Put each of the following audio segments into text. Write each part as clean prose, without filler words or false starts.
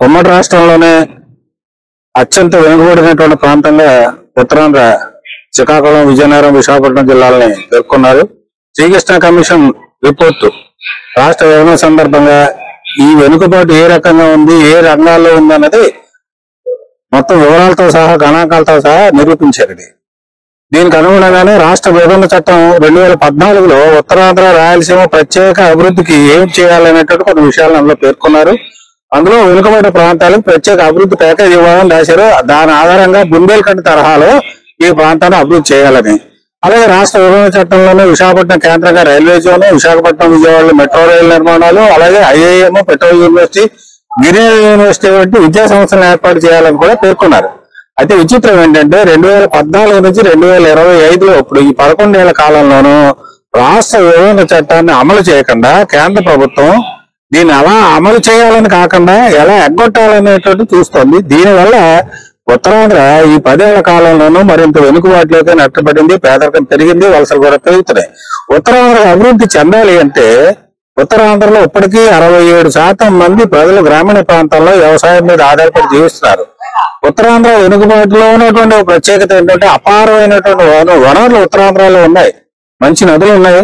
ఉమ్మడి రాష్ట్రంలోనే అత్యంత వెనుకబడినటువంటి ప్రాంతంగా ఉత్తరాంధ్ర శ్రీకాకుళం, విజయనగరం, విశాఖపట్నం జిల్లాలని పేర్కొన్నారు. శ్రీకృష్ణ కమిషన్ రిపోర్టు రాష్ట్ర విభజన సందర్భంగా ఈ వెనుకబాటు ఏ రకంగా ఉంది, ఏ రంగాల్లో ఉంది అన్నది మొత్తం వివరాలతో సహా గణాంకాలతో సహా నిరూపించారు. దీనికి అనుగుణంగానే రాష్ట్ర విభజన చట్టం 2014లో ఉత్తరాంధ్ర, రాయలసీమ ప్రత్యేక అభివృద్ధికి ఏం చేయాలనేటువంటి కొన్ని విషయాలను అందులో పేర్కొన్నారు. అందులో వెనుకబడిన ప్రాంతాలకు ప్రత్యేక అభివృద్ధి ప్యాకేజ్ ఇవ్వాలని రాశారు. దాని ఆధారంగా బుందేల్ఖండ్ తరహాలో ఈ ప్రాంతాన్ని అభివృద్ధి చేయాలని. అలాగే రాష్ట్ర విభజన చట్టంలోనే విశాఖపట్నం కేంద్రంగా రైల్వే జోన్, విశాఖపట్నం, విజయవాడలో మెట్రో రైలు నిర్మాణాలు, అలాగే ఐఐఎం, పెట్రోల్ యూనివర్సిటీ, గిరిజన యూనివర్సిటీ వంటి విద్యా సంస్థలను ఏర్పాటు చేయాలని కూడా పేర్కొన్నారు. అయితే విచిత్రం ఏంటంటే 2014 నుంచి 2025లో ఇప్పుడు ఈ 11 ఏళ్ల కాలంలోనూ రాష్ట్ర విభజన చట్టాన్ని అమలు చేయకుండా కేంద్ర ప్రభుత్వం దీన్ని ఎలా అమలు చేయాలని కాకుండా ఎలా ఎగ్గొట్టాలనేటువంటి చూస్తోంది. దీనివల్ల ఉత్తరాంధ్ర ఈ 10 ఏళ్ల కాలంలోనూ మరింత వెనుకబాటులోకి నష్టపడింది, పేదరికం పెరిగింది, వలసలు కూడా పెరుగుతున్నాయి. ఉత్తరాంధ్ర అభివృద్ధి చెందాలి అంటే ఉత్తరాంధ్రలో ఇప్పటికీ 67% మంది ప్రజలు గ్రామీణ ప్రాంతాల్లో వ్యవసాయం మీద ఆధారపడి జీవిస్తున్నారు. ఉత్తరాంధ్ర వెనుకబాటులో ఉన్నటువంటి ప్రత్యేకత ఏంటంటే అపారమైనటువంటి వనరులు ఉత్తరాంధ్రలో ఉన్నాయి. మంచి నదులు ఉన్నాయి.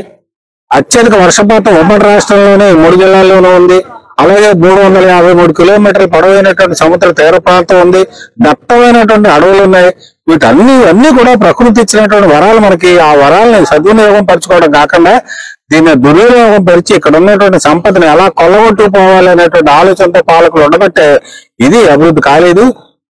అత్యధిక వర్షపాతం ఉమ్మడి రాష్ట్రంలోనే 3 జిల్లాల్లోనూ ఉంది. అలాగే 353 కిలోమీటర్ల పొడవైనటువంటి సముద్ర తీర ప్రాంతం ఉంది. దట్టమైనటువంటి అడవులు ఉన్నాయి. వీటన్నీ కూడా ప్రకృతి ఇచ్చినటువంటి వరాలు మనకి. ఆ వరాలని సద్వినియోగం పరచుకోవడం కాకుండా దీన్ని దుర్వినియోగం పరిచి ఇక్కడ ఉన్నటువంటి సంపదను ఎలా కొల్లగొట్టుకుపోవాలి అనేటువంటి ఆలోచనతో పాలకులు ఉండబట్టే ఇది అభివృద్ధి కాలేదు.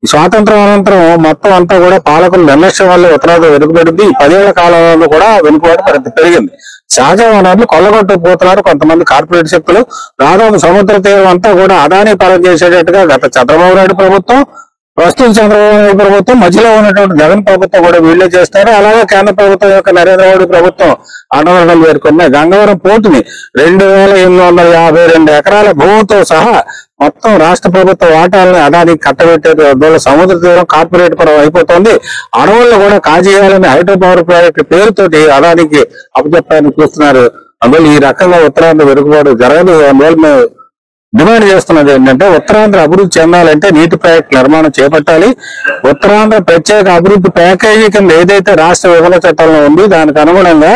ఈ స్వాతంత్రం అనంతరం మొత్తం అంతా కూడా పాలకుల నిర్లక్ష్యం వల్ల ఉత్తరాంధ్ర వెనుకబడింది. ఈ 10 ఏళ్ల కాలంలో కూడా వెనుకబాటు మరింత పెరిగింది. సహజ వనరులు కొల్లగొట్టుకుపోతున్నారు కొంతమంది కార్పొరేట్ శక్తులు. దాదాపు సముద్ర తీరం అంతా కూడా అదానీ పాలన చేసేటట్టుగా గత చంద్రబాబు నాయుడు ప్రభుత్వం, ప్రస్తుత చంద్రబాబు నాయుడు ప్రభుత్వం, మధ్యలో ఉన్నటువంటి జగన్ ప్రభుత్వం కూడా వీళ్ళే చేస్తారు. అలాగే కేంద్ర ప్రభుత్వం యొక్క నరేంద్ర మోడీ ప్రభుత్వం అండదండలు పేర్కొన్నాయి. గంగవరం పోర్టుని 2852 ఎకరాల భూమితో సహా మొత్తం రాష్ట్ర ప్రభుత్వ వాటాలను అదానికి కట్టబెట్టేది. అందువల్ల సముద్ర తీరం కార్పొరేట్ పరం అయిపోతుంది. అడవుల్లో కూడా కాజేయాలని హైడ్రో పవర్ ప్రాజెక్టు పేరుతోటి అదానికి అప్పచెప్పడానికి చూస్తున్నారు. అందువల్ల ఈ రకంగా ఉత్తరాంధ్ర వెనుకబాటు జరగదు. అందువల్ల మేము డిమాండ్ చేస్తున్నది ఏంటంటే ఉత్తరాంధ్ర అభివృద్ధి చెందాలంటే నీటి ప్రాజెక్టు నిర్మాణం చేపట్టాలి. ఉత్తరాంధ్ర ప్రత్యేక అభివృద్ధి ప్యాకేజీ కింద ఏదైతే రాష్ట్ర విభజన చట్టంలో ఉంది దానికి అనుగుణంగా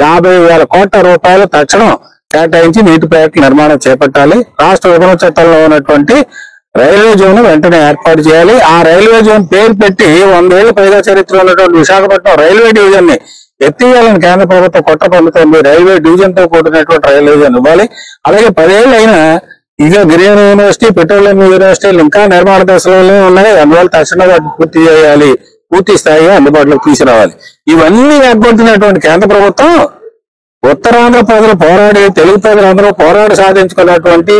50,000 కోట్ల రూపాయలు తక్షణం కేటాయించి నీటి ప్రాజెక్టు నిర్మాణం చేపట్టాలి. రాష్ట్ర విభజన చట్టంలో ఉన్నటువంటి రైల్వే జోన్ వెంటనే ఏర్పాటు చేయాలి. ఆ రైల్వే జోన్ పేరు పెట్టి 100 ఏళ్ల పైగా చరిత్ర ఉన్నటువంటి విశాఖపట్నం రైల్వే డివిజన్ ని ఎత్తివేయాలని కేంద్ర ప్రభుత్వం కుట్ర పొందుతుంది. రైల్వే డివిజన్ తో కూడినటువంటి రైల్వే జోన్ ఇవ్వాలి. అలాగే 10 ఏళ్ళు అయినా ఇక గిరిజన యూనివర్సిటీ, పెట్రోలియం యూనివర్సిటీలు ఇంకా నిర్మాణ దశలోనే ఉన్నాయి. అందువల్ల తక్షణం వాటిని పూర్తి చేయాలి, పూర్తి స్థాయిగా అందుబాటులోకి తీసుకురావాలి. ఇవన్నీ ఏర్పడుతున్నటువంటి కేంద్ర ప్రభుత్వం ఉత్తరాంధ్ర ప్రజలు పోరాడి, తెలుగు ప్రజలందరూ పోరాడి సాధించుకున్నటువంటి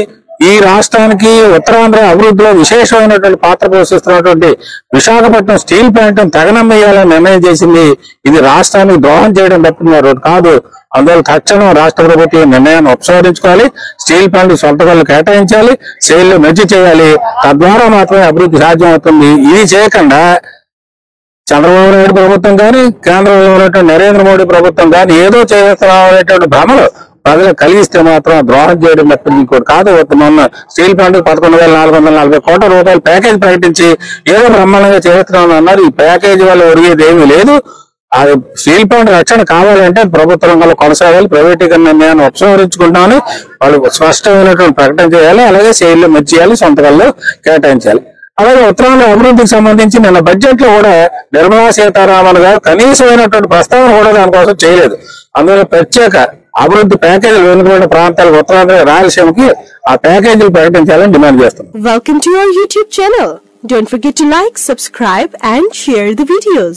ఈ రాష్ట్రానికి ఉత్తరాంధ్ర అభివృద్ధిలో విశేషమైనటువంటి పాత్ర పోషిస్తున్నటువంటి విశాఖపట్నం స్టీల్ ప్లాంట్ తెగనమ్మేయాలని నిర్ణయం చేసింది. ఇది రాష్ట్రానికి ద్రోహం చేయడం తప్పినారు కాదు. అందువల్ల తక్షణం రాష్ట్ర ప్రభుత్వం నిర్ణయాన్ని ఉపసంహరించుకోవాలి. స్టీల్ ప్లాంట్ సొంత కళ్ళు కేటాయించాలి, సేల్లో మెర్జీ చేయాలి. తద్వారా మాత్రమే అభివృద్ధి సాధ్యం అవుతుంది. ఇది చేయకుండా చంద్రబాబు నాయుడు ప్రభుత్వం కానీ, కేంద్రంలో ఉన్నటువంటి నరేంద్ర మోడీ ప్రభుత్వం కానీ ఏదో చేస్తున్నాం అనేటువంటి భ్రమలు ప్రజలకు కలిగిస్తే మాత్రం ద్రోహం చేయడం తప్పింది ఇంకోటి కాదు. మొన్న స్టీల్ ప్లాంట్ 11,440 కోట్ల రూపాయల ప్యాకేజ్ ప్రకటించి ఏదో బ్రహ్మాండంగా చేస్తున్నామని అన్నారు. ఈ ప్యాకేజీ వల్ల ఒరిగేది ఏమీ లేదు. అది స్టీల్ ప్లాంట్ రక్షణ కావాలంటే ప్రభుత్వ రంగంలో కొనసాగాలి. ప్రైవేటీకరణ నిర్ణయాన్ని ఉపసంహరించుకుంటామని వాళ్ళు స్పష్టమైనటువంటి ప్రకటన చేయాలి. అలాగే సేల్లో మెర్జ్ చేయాలి, సొంతకాల్లో కేటాయించాలి. అలాగే ఉత్తరాంధ్ర అభివృద్ధికి సంబంధించి నిన్న బడ్జెట్ లో కూడా నిర్మలా సీతారామన్ గారు కనీసమైనటువంటి ప్రస్తావన కూడా దానికోసం చేయలేదు. అందువల్ల ప్రత్యేక అభివృద్ధి ప్యాకేజీలు వెనుకబడిన ప్రాంతాలకు ఉత్తరాంధ్ర, రాయలసీమకి ఆ ప్యాకేజీలు ప్రకటించాలని డిమాండ్ చేస్తున్నాం. Welcome to our YouTube channel. Don't forget to like, subscribe and share the videos.